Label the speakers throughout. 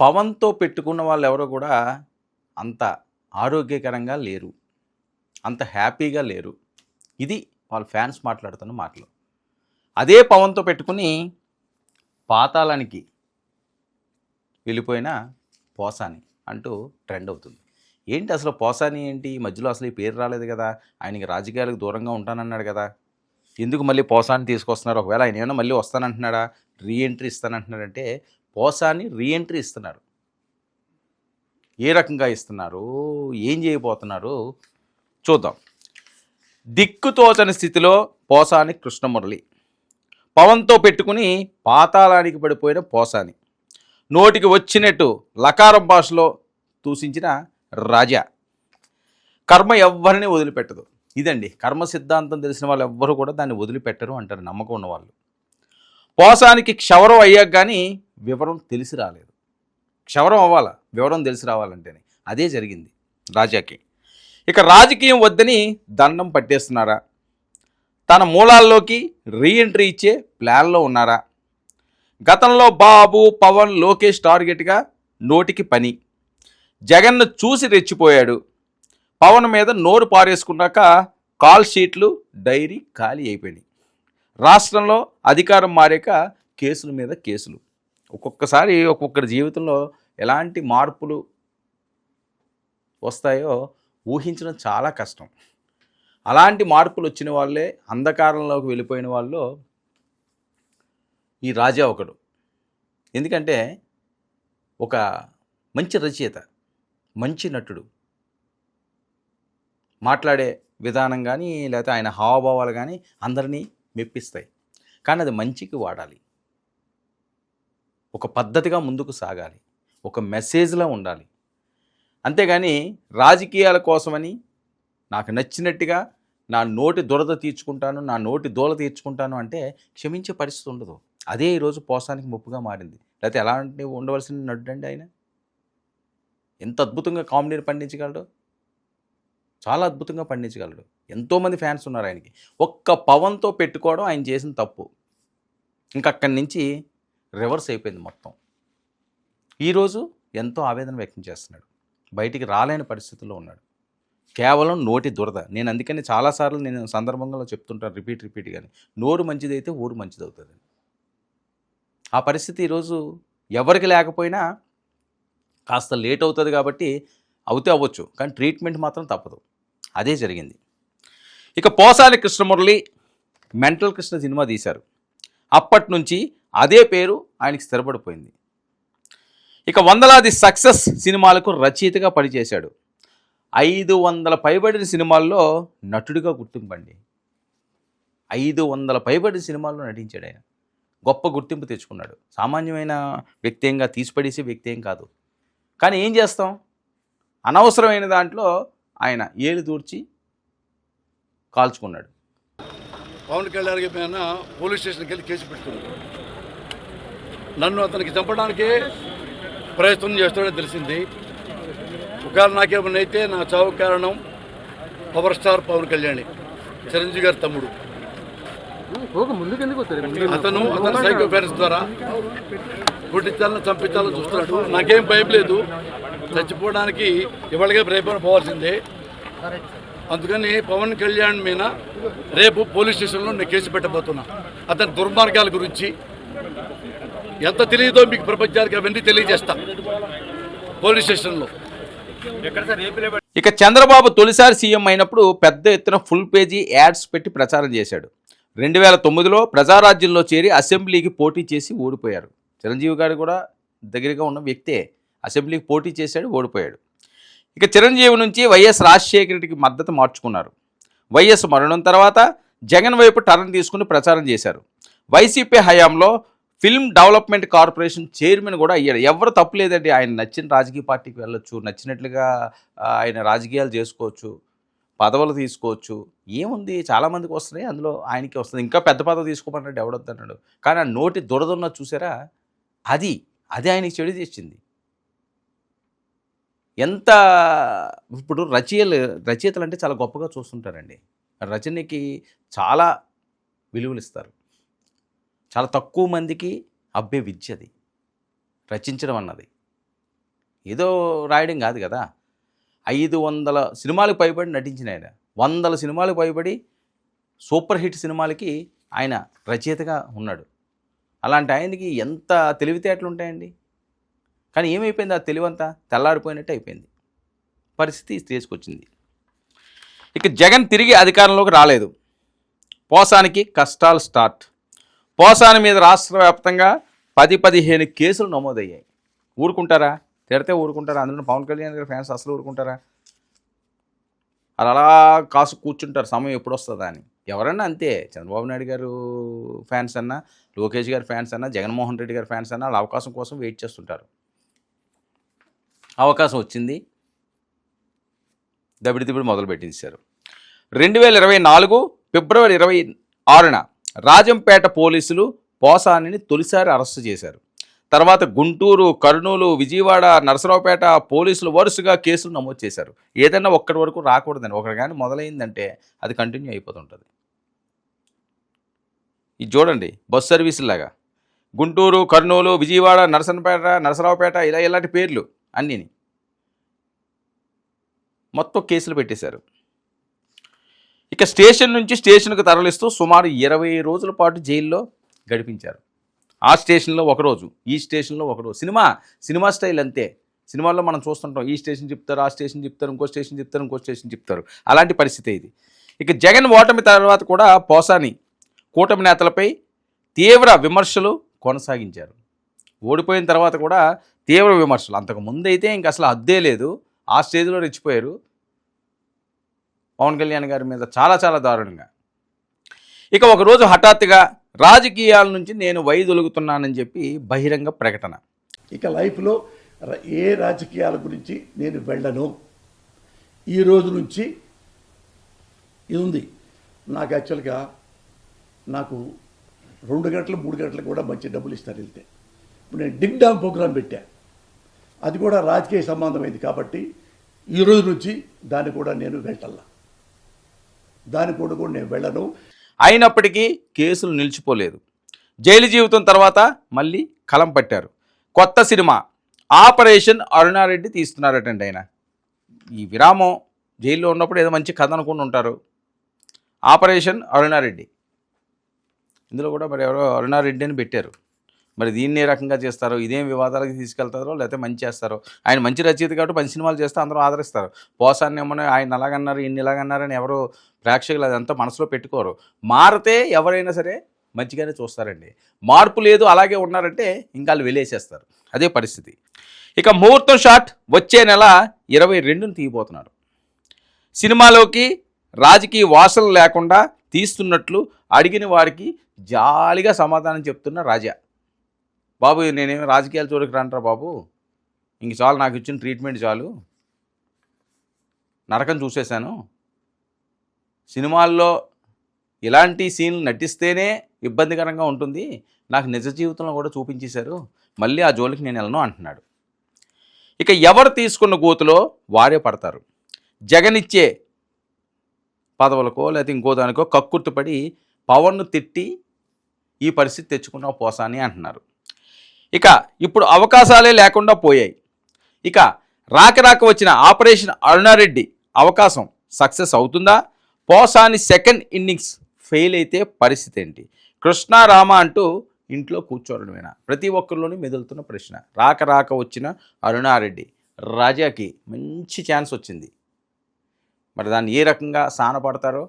Speaker 1: పవన్తో పెట్టుకున్న వాళ్ళు ఎవరో కూడా అంత ఆరోగ్యకరంగా లేరు, అంత హ్యాపీగా లేరు. ఇది వాళ్ళ ఫ్యాన్స్ మాట్లాడుతున్న మాటలు. అదే పవన్తో పెట్టుకుని పాతాళానికి వెళ్ళిపోయిన పోసాని అంటూ ట్రెండ్ అవుతుంది. ఏంటి అసలు పోసాని ఏంటి? ఈ మధ్యలో అసలు ఈ పేరు రాలేదు కదా, ఆయనకి రాజకీయాలకు దూరంగా ఉంటానన్నాడు కదా, ఎందుకు మళ్ళీ పోసాని తీసుకొస్తున్నారు? ఒకవేళ ఆయన ఏమైనా మళ్ళీ వస్తానంటున్నాడా, రీఎంట్రీ ఇస్తానంటున్నాడంటే పోసాని రీఎంట్రీ ఇస్తున్నారు. ఏ రకంగా ఇస్తున్నారు, ఏం చేయబోతున్నారు చూద్దాం. దిక్కుతోచని స్థితిలో పోసాని కృష్ణమురళి పవన్తో పెట్టుకుని పాతాళానికి పడిపోయిన పోసాని, నోటికి వచ్చినట్టు లకారం భాషలో దూషించిన రాజా. కర్మ ఎవ్వరిని వదిలిపెట్టదు. ఇదండి కర్మ సిద్ధాంతం తెలిసిన వాళ్ళు ఎవ్వరూ కూడా దాన్ని వదిలిపెట్టరు అంటారు నమ్మకం ఉన్నవాళ్ళు. పోసానికి క్షవరం అయ్యాక కానీ వివరం తెలిసి రాలేదు. క్షవరం అవ్వాలా, వివరం తెలిసి రావాలంటేనే. అదే జరిగింది రాజాకి. ఇక రాజకీయం వద్దని దండం పట్టేస్తున్నారా, తన మూలాల్లోకి రీఎంట్రీ ఇచ్చే ప్లాన్లో ఉన్నారా? గతంలో బాబు, పవన్, లోకేష్ టార్గెట్గా నోటికి పని. జగన్ను చూసి రెచ్చిపోయాడు. పవన్ మీద నోరు పారేసుకున్నాక కాల్ షీట్లు, డైరీ ఖాళీ అయిపోయినాయి. రాష్ట్రంలో అధికారం మారాక కేసుల మీద కేసులు. ఒక్కొక్కసారి ఒక్కొక్కరి జీవితంలో ఎలాంటి మార్పులు వస్తాయో ఊహించడం చాలా కష్టం. అలాంటి మార్పులు వచ్చిన వాళ్ళే అంధకారంలోకి వెళ్ళిపోయిన వాళ్ళు ఈ రాజా ఒకడు. ఎందుకంటే ఒక మంచి రచయిత, మంచి నటుడు, మాట్లాడే విధానం కానీ లేకపోతే ఆయన హావభావాలు కానీ అందరినీ మెప్పిస్తాయి. కానీ అది మంచికి వాడాలి, ఒక పద్ధతిగా ముందుకు సాగాలి, ఒక మెసేజ్లా ఉండాలి. అంతేగాని రాజకీయాల కోసమని నాకు నచ్చినట్టుగా నా నోటి దురద తీర్చుకుంటాను, నా నోటి దూల తీర్చుకుంటాను అంటే క్షమించే పరిస్థితి ఉండదు. అదే ఈరోజు పోసానికి ముప్పుగా మారింది. లేకపోతే ఎలాంటి ఉండవలసిన నటుడండి ఆయన. ఎంత అద్భుతంగా కామెడీని పండించగలడు, చాలా అద్భుతంగా పండించగలడు. ఎంతోమంది ఫ్యాన్స్ ఉన్నారు ఆయనకి. ఒక్క పవన్తో పెట్టుకోవడం ఆయన చేసిన తప్పు. ఇంకా అక్కడి నుంచి రివర్స్ అయిపోయింది మొత్తం. ఈరోజు ఎంతో ఆవేదన వ్యక్తం చేస్తున్నాడు, బయటికి రాలేని పరిస్థితుల్లో ఉన్నాడు. కేవలం నోటి దురద. నేను అందుకని చాలాసార్లు నేను సందర్భంగా చెప్తుంటాను రిపీట్ కానీ, నోరు మంచిదైతే ఊరు మంచిది అవుతుంది. ఆ పరిస్థితి ఈరోజు ఎవరికి లేకపోయినా కాస్త లేట్ అవుతుంది కాబట్టి అవుతే అవ్వచ్చు, కానీ ట్రీట్మెంట్ మాత్రం తప్పదు. అదే జరిగింది. ఇక పోసాని కృష్ణమురళి మెంటల్ కృష్ణ సినిమా తీశారు. అప్పటి నుంచి అదే పేరు ఆయనకి స్థిరపడిపోయింది. ఇక వందలాది సక్సెస్ సినిమాలకు రచయితగా పనిచేశాడు. 500 పైబడిన సినిమాల్లో నటుడిగా గుర్తింపండి. 500 పైబడిన సినిమాల్లో నటించాడు ఆయన. గొప్ప గుర్తింపు తెచ్చుకున్నాడు. సామాన్యమైన వ్యక్తి ఏంగా, తీసిపడేసే వ్యక్తి ఏం కాదు. కానీ ఏం చేస్తాం, అనవసరమైన దాంట్లో ఆయన ఏలు దూర్చి కాల్చుకున్నాడు.
Speaker 2: పవన్ కళ్యాణ్ పైన పోలీస్ స్టేషన్కి వెళ్ళి కేసు పెట్టుకున్నాడు. నన్ను అతనికి చంపడానికి ప్రయత్నం చేస్తాడని తెలిసింది. ఒకవేళ నాకేమన్నా అయితే నా చావు కారణం పవర్ స్టార్ పవన్ కళ్యాణ్, చిరంజీవి గారి తమ్ముడు. అతను సైకో పేరెంట్స్ ద్వారా పుట్టించాలని చంపించాలని చూస్తున్నాడు. నాకేం భయం లేదు, చచ్చిపోవడానికి ఇవాళగా రేపు పోవాల్సిందే. అందుకని పవన్ కళ్యాణ్ మీద రేపు పోలీస్ స్టేషన్లో నేను కేసు పెట్టబోతున్నా. అతని దుర్మార్గాల గురించి ఎంత తెలియదో మీకు ప్రపంచానికి అవన్నీ తెలియజేస్తా పోలీస్ స్టేషన్లో.
Speaker 1: ఇక చంద్రబాబు తొలిసారి సీఎం అయినప్పుడు పెద్ద ఎత్తున ఫుల్ పేజీ యాడ్స్ పెట్టి ప్రచారం చేశాడు. 2009లో ప్రజారాజ్యంలో చేరి అసెంబ్లీకి పోటీ చేసి ఓడిపోయారు. చిరంజీవి గారు కూడా దగ్గరగా ఉన్న వ్యక్తే. అసెంబ్లీకి పోటీ చేశాడు, ఓడిపోయాడు. ఇక చిరంజీవి నుంచి వైఎస్ రాజశేఖర రెడ్డికి మద్దతు మార్చుకున్నారు. వైఎస్ మరణం తర్వాత జగన్ వైపు టర్న్ తీసుకుని ప్రచారం చేశారు. వైసీపీ హయాంలో ఫిల్మ్ డెవలప్మెంట్ కార్పొరేషన్ చైర్మన్ కూడా అయ్యాడు. ఎవరు తప్పు లేదండి, ఆయన నచ్చిన రాజకీయ పార్టీకి వెళ్ళొచ్చు, నచ్చినట్లుగా ఆయన రాజకీయాలు చేసుకోవచ్చు, పదవులు తీసుకోవచ్చు, ఏముంది, చాలామందికి వస్తున్నాయి, అందులో ఆయనకి వస్తుంది. ఇంకా పెద్ద పదవి తీసుకోమన్నాడు, ఎవడొద్దన్నాడు. కానీ ఆ నోటి దురదున్న చూసారా, అది ఆయనకి చెడు తెచ్చింది. ఎంత ఇప్పుడు రచయితలు అంటే చాలా గొప్పగా చూస్తుంటారండి. రచనకి చాలా విలువలు ఇస్తారు. చాలా తక్కువ మందికి అబ్బే విద్య అది రచించడం అన్నది. ఏదో రాయడం కాదు కదా. 500 సినిమాలకు పైబడి నటించిన ఆయన, 100 సినిమాలకు పైబడి సూపర్ హిట్ సినిమాలకి ఆయన రచయితగా ఉన్నాడు. అలాంటి ఆయనకి ఎంత తెలివితేటలు ఉంటాయండి. కానీ ఏమైపోయింది, ఆ తెలివంతా తెల్లారిపోయినట్టు అయిపోయింది. పరిస్థితి స్టేజ్కి వచ్చింది. ఇక జగన్ తిరిగి అధికారంలోకి రాలేదు. పోసానికి కష్టాలు స్టార్ట్. పోసాని మీద రాష్ట్ర వ్యాప్తంగా 10-15 కేసులు నమోదయ్యాయి. ఊరుకుంటారా? తిడితే ఊరుకుంటారా? అందులో పవన్ కళ్యాణ్ గారి ఫ్యాన్స్ అసలు ఊరుకుంటారా? అది అలా కాసు కూర్చుంటారు సమయం ఎప్పుడు వస్తుందా అని. ఎవరన్నా అంతే. చంద్రబాబు నాయుడు గారు ఫ్యాన్స్ అన్నా, లోకేష్ గారి ఫ్యాన్స్ అన్నా, జగన్మోహన్ రెడ్డి గారి ఫ్యాన్స్ అన్నా వాళ్ళ అవకాశం కోసం వెయిట్ చేస్తుంటారు. అవకాశం వచ్చింది, దబిడి మొదలు పెట్టించారు. 2024 ఫిబ్రవరి 26న రాజంపేట పోలీసులు పోసానిని తొలిసారి అరెస్టు చేశారు. తర్వాత గుంటూరు, కర్నూలు, విజయవాడ, నరసరావుపేట పోలీసులు వరుసగా కేసులు నమోదు చేశారు. ఏదైనా ఒక్కడి వరకు రాకూడదని, ఒకటి కానీ మొదలైందంటే అది కంటిన్యూ అయిపోతుంటుంది. ఇది చూడండి, బస్ సర్వీసులాగా గుంటూరు, కర్నూలు, విజయవాడ, నరసరావుపేట ఇలా ఇలాంటి పేర్లు అన్నీని మొత్తం కేసులు పెట్టేశారు. ఇక స్టేషన్ నుంచి స్టేషన్కు తరలిస్తూ సుమారు 20 రోజుల పాటు జైల్లో గడిపించారు. ఆ స్టేషన్లో ఒకరోజు, ఈ స్టేషన్లో ఒకరోజు. సినిమా స్టైల్ అంతే. సినిమాల్లో మనం చూస్తుంటాం, ఈ స్టేషన్ చెప్తారు, ఆ స్టేషన్ చెప్తారు, ఇంకో స్టేషన్ చెప్తారు, ఇంకో స్టేషన్ చెప్తారు. అలాంటి పరిస్థితి ఇది. ఇక జగన్ ఓటమి తర్వాత కూడా పోసాని కూటమి నేతలపై తీవ్ర విమర్శలు కొనసాగించారు. ఓడిపోయిన తర్వాత కూడా తీవ్ర విమర్శలు. అంతకు ముందు అయితే ఇంక అసలు అద్దే లేదు. ఆ స్టేజ్లో రెచ్చిపోయారు పవన్ కళ్యాణ్ గారి మీద చాలా చాలా దారుణంగా. ఇక ఒకరోజు హఠాత్తుగా రాజకీయాల నుంచి నేను వైదొలుగుతున్నానని చెప్పి బహిరంగ ప్రకటన.
Speaker 3: ఇక లైఫ్లో ఏ రాజకీయాల గురించి నేను వెళ్ళను. ఈ రోజు నుంచి ఇది ఉంది. నాకు యాక్చువల్గా నాకు 2 గంటలు 3 గంటలకు కూడా మంచి డబ్బులు ఇస్తారు వెళ్తే. ఇప్పుడు నేను డింగ్ డాంగ్ ప్రోగ్రాం పెట్టా, అది కూడా రాజకీయ సంబంధమైంది కాబట్టి ఈ రోజు నుంచి దాన్ని కూడా నేను వెళ్ళాల, దాని కూడా నేను వెళ్ళను.
Speaker 1: అయినప్పటికీ కేసులు నిలిచిపోలేదు. జైలు జీవితం తర్వాత మళ్ళీ కలం పట్టారు. కొత్త సినిమా ఆపరేషన్ అరుణారెడ్డి తీస్తున్నారటండి. ఆయన ఈ విరామం జైల్లో ఉన్నప్పుడు ఏదో మంచి కథ అనుకుని ఉంటారు. ఆపరేషన్ అరుణారెడ్డి, ఇందులో కూడా మరి ఎవరో అరుణారెడ్డి అని పెట్టారు. మరి దీన్ని ఏ రకంగా చేస్తారో, ఇదేం వివాదాలకు తీసుకెళ్తారో, లేకపోతే మంచి చేస్తారో. ఆయన మంచి రచయిత కాబట్టి మంచి సినిమాలు చేస్తే అందరూ ఆదరిస్తారు. పోసాన్ని ఏమన్నా ఆయన అలాగన్నారు, ఈయన ఇలాగన్నారని ఎవరు ప్రేక్షకులు అదంతా మనసులో పెట్టుకోరు. మారితే ఎవరైనా సరే మంచిగానే చూస్తారండి. మార్పు లేదు, అలాగే ఉన్నారంటే ఇంకా వాళ్ళు వెళ్ళేసేస్తారు. అదే పరిస్థితి. ఇక ముహూర్తం షాట్ వచ్చే నెల 22న తీయబోతున్నారు. సినిమాలోకి రాజకీయ వాసనలు లేకుండా తీస్తున్నట్లు అడిగిన వారికి జాలిగా సమాధానం చెప్తున్న రాజా. బాబు నేనేమి రాజకీయాలు చూడకు రాంటారా బాబు, ఇంక చాలు, నాకు ఇచ్చిన ట్రీట్మెంట్ చాలు, నరకం చూసేశాను. సినిమాల్లో ఇలాంటి సీన్లు నటిస్తేనే ఇబ్బందికరంగా ఉంటుంది, నాకు నిజ జీవితంలో కూడా చూపించేశారు, మళ్ళీ ఆ జోలికి నేను వెళ్ళను అంటున్నాడు. ఇక ఎవరు తీసుకున్న గోతులో వారే పడతారు. జగన్ ఇచ్చే పదవులకో లేకపోతే ఇంకో దానికో కక్కుర్తిపడి పవన్ను తిట్టి ఈ పరిస్థితి తెచ్చుకున్నావు పోసాని అంటున్నారు. ఇక ఇప్పుడు అవకాశాలే లేకుండా పోయాయి. ఇక రాక వచ్చిన ఆపరేషన్ అరుణారెడ్డి అవకాశం సక్సెస్ అవుతుందా? పోసాని సెకండ్ ఇన్నింగ్స్ ఫెయిల్ అయితే పరిస్థితి ఏంటి? కృష్ణారామ అంటూ ఇంట్లో కూర్చోవడమేనా? ప్రతి ఒక్కరిలోని మెదులుతున్న ప్రశ్న. రాక వచ్చిన అరుణారెడ్డి రాజాకి మంచి ఛాన్స్ వచ్చింది. మరి దాన్ని ఏ రకంగా సానపడతారో,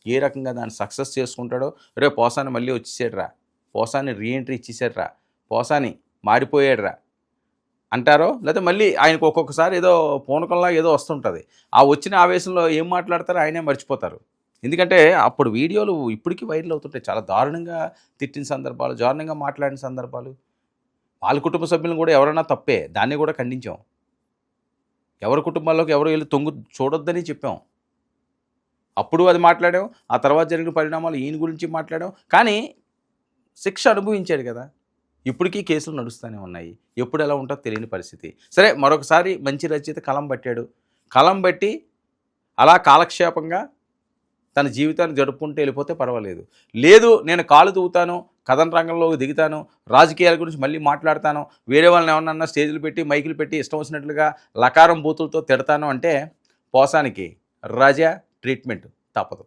Speaker 1: ఏ రకంగా దాన్ని సక్సెస్ చేసుకుంటాడో. రేపు పోసాని మళ్ళీ వచ్చేసాడురా, పోసాని రీఎంట్రీ ఇచ్చేసాడురా, పోసాని మారిపోయాడురా అంటారో, లేకపోతే మళ్ళీ ఆయనకు ఒక్కొక్కసారి ఏదో పూనకంలా ఏదో వస్తుంటుంది. ఆ వచ్చిన ఆవేశంలో ఏం మాట్లాడతారో ఆయనే మర్చిపోతారు. ఎందుకంటే అప్పుడు వీడియోలు ఇప్పటికీ వైరల్ అవుతుంటాయి. చాలా దారుణంగా తిట్టిన సందర్భాలు, దారుణంగా మాట్లాడిన సందర్భాలు. వాళ్ళ కుటుంబ సభ్యులను కూడా ఎవరైనా తప్పే, దాన్ని కూడా ఖండించాం. ఎవరి కుటుంబాల్లోకి ఎవరు వెళ్ళి తొంగు చూడొద్దని చెప్పాం. అప్పుడు అది మాట్లాడాం. ఆ తర్వాత జరిగిన పరిణామాలు ఈయన గురించి మాట్లాడాం. కానీ శిక్ష అనుభవించాడు కదా. ఇప్పటికీ కేసులు నడుస్తూనే ఉన్నాయి. ఎప్పుడు ఎలా ఉంటుందో తెలియని పరిస్థితి. సరే, మరొకసారి మంచి రచయిత కలం పట్టాడు. కలం బట్టి అలా కాలక్షేపంగా తన జీవితాన్ని జరుపుకుంటూ వెళ్ళిపోతే పర్వాలేదు. లేదు నేను కాలు తూగుతాను, కథన రంగంలోకి దిగుతాను, రాజకీయాల గురించి మళ్ళీ మాట్లాడతాను, వేరే వాళ్ళని ఏమన్నా స్టేజ్లు పెట్టి మైకులు పెట్టి ఇష్టం వచ్చినట్లుగా లకారం బూతులతో తిడతాను అంటే పోసానికి రాజా ట్రీట్మెంట్ తప్పదు.